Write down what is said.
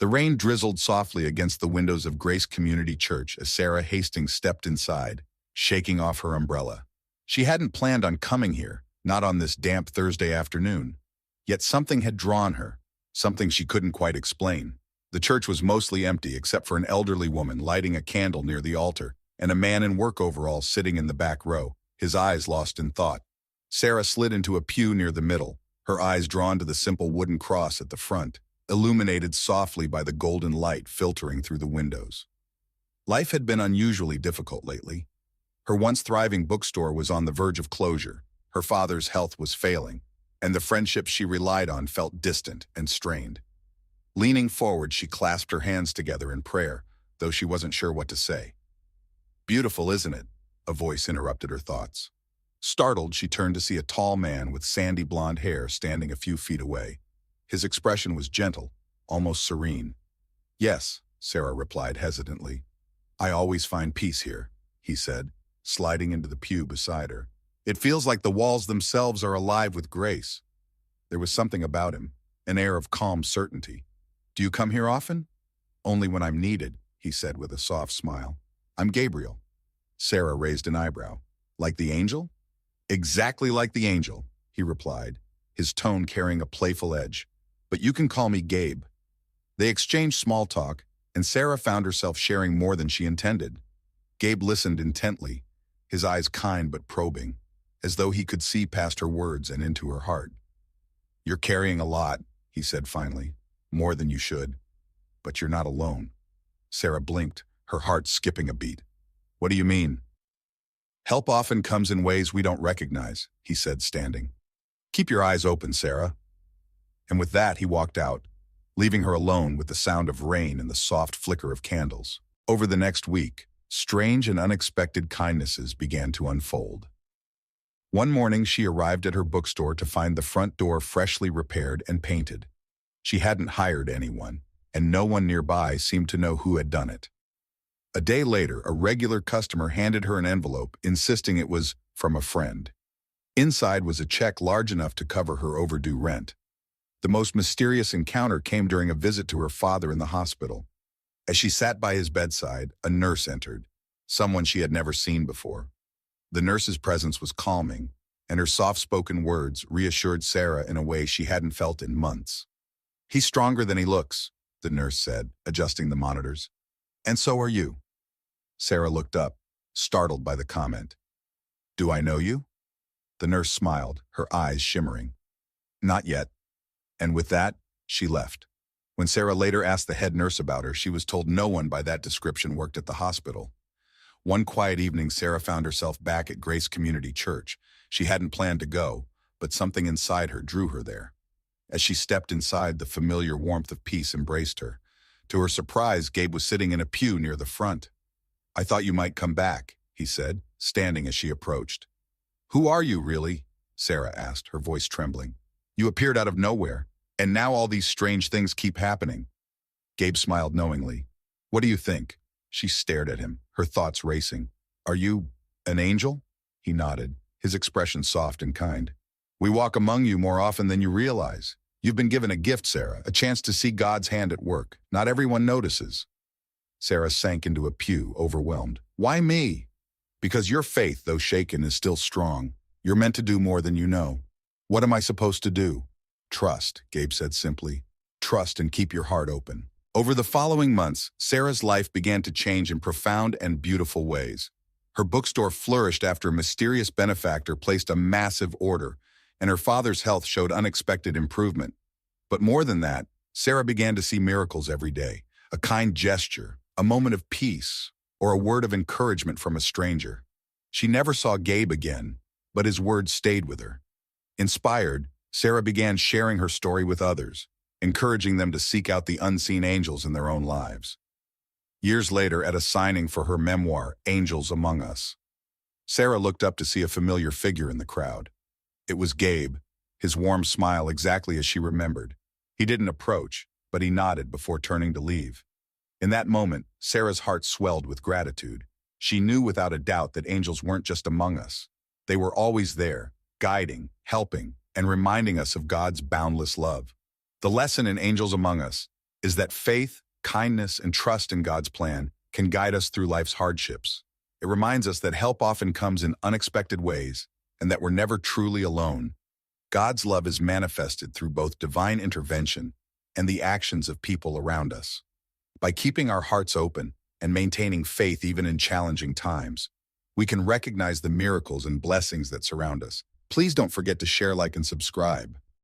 The rain drizzled softly against the windows of Grace Community Church as Sarah Hastings stepped inside, shaking off her umbrella. She hadn't planned on coming here, not on this damp Thursday afternoon. Yet something had drawn her, something she couldn't quite explain. The church was mostly empty except for an elderly woman lighting a candle near the altar and a man in work overalls sitting in the back row, his eyes lost in thought. Sarah slid into a pew near the middle, her eyes drawn to the simple wooden cross at the front, illuminated softly by the golden light filtering through the windows. Life had been unusually difficult lately. Her once thriving bookstore was on the verge of closure, her father's health was failing, and the friendships she relied on felt distant and strained. Leaning forward, she clasped her hands together in prayer, though she wasn't sure what to say. "Beautiful, isn't it?" a voice interrupted her thoughts. Startled, she turned to see a tall man with sandy blonde hair standing a few feet away. His expression was gentle, almost serene. "Yes," Sarah replied hesitantly. "I always find peace here," he said, sliding into the pew beside her. "It feels like the walls themselves are alive with grace." There was something about him, an air of calm certainty. "Do you come here often?" "Only when I'm needed," he said with a soft smile. "I'm Gabriel." Sarah raised an eyebrow. "Like the angel?" "Exactly like the angel," he replied, his tone carrying a playful edge. "But you can call me Gabe." They exchanged small talk, and Sarah found herself sharing more than she intended. Gabe listened intently, his eyes kind but probing, as though he could see past her words and into her heart. "You're carrying a lot," he said finally. "More than you should. But you're not alone." Sarah blinked, her heart skipping a beat. "What do you mean?" "Help often comes in ways we don't recognize," he said, standing. "Keep your eyes open, Sarah." And with that, he walked out, leaving her alone with the sound of rain and the soft flicker of candles. Over the next week, strange and unexpected kindnesses began to unfold. One morning, she arrived at her bookstore to find the front door freshly repaired and painted. She hadn't hired anyone, and no one nearby seemed to know who had done it. A day later, a regular customer handed her an envelope, insisting it was from a friend. Inside was a check large enough to cover her overdue rent. The most mysterious encounter came during a visit to her father in the hospital. As she sat by his bedside, a nurse entered, someone she had never seen before. The nurse's presence was calming, and her soft-spoken words reassured Sarah in a way she hadn't felt in months. "He's stronger than he looks," the nurse said, adjusting the monitors. "And so are you." Sarah looked up, startled by the comment. "Do I know you?" The nurse smiled, her eyes shimmering. "Not yet." And with that, she left. When Sarah later asked the head nurse about her, she was told no one by that description worked at the hospital. One quiet evening, Sarah found herself back at Grace Community Church. She hadn't planned to go, but something inside her drew her there. As she stepped inside, the familiar warmth of peace embraced her. To her surprise, Gabe was sitting in a pew near the front. "I thought you might come back," he said, standing as she approached. "Who are you, really?" Sarah asked, her voice trembling. "You appeared out of nowhere, and now all these strange things keep happening." Gabe smiled knowingly. "What do you think?" She stared at him, her thoughts racing. "Are you an angel?" He nodded, his expression soft and kind. "We walk among you more often than you realize. You've been given a gift, Sarah, a chance to see God's hand at work. Not everyone notices." Sarah sank into a pew, overwhelmed. "Why me?" "Because your faith, though shaken, is still strong. You're meant to do more than you know." "What am I supposed to do?" "Trust," Gabe said simply. "Trust and keep your heart open." Over the following months, Sarah's life began to change in profound and beautiful ways. Her bookstore flourished after a mysterious benefactor placed a massive order, and her father's health showed unexpected improvement. But more than that, Sarah began to see miracles every day, a kind gesture, a moment of peace, or a word of encouragement from a stranger. She never saw Gabe again, but his words stayed with her. Inspired, Sarah began sharing her story with others, encouraging them to seek out the unseen angels in their own lives. Years later, at a signing for her memoir, Angels Among Us, Sarah looked up to see a familiar figure in the crowd. It was Gabe, his warm smile exactly as she remembered. He didn't approach, but he nodded before turning to leave. In that moment, Sarah's heart swelled with gratitude. She knew without a doubt that angels weren't just among us. They were always there, guiding, helping, and reminding us of God's boundless love. The lesson in Angels Among Us is that faith, kindness, and trust in God's plan can guide us through life's hardships. It reminds us that help often comes in unexpected ways and that we're never truly alone. God's love is manifested through both divine intervention and the actions of people around us. By keeping our hearts open and maintaining faith even in challenging times, we can recognize the miracles and blessings that surround us. Please don't forget to share, like, and subscribe.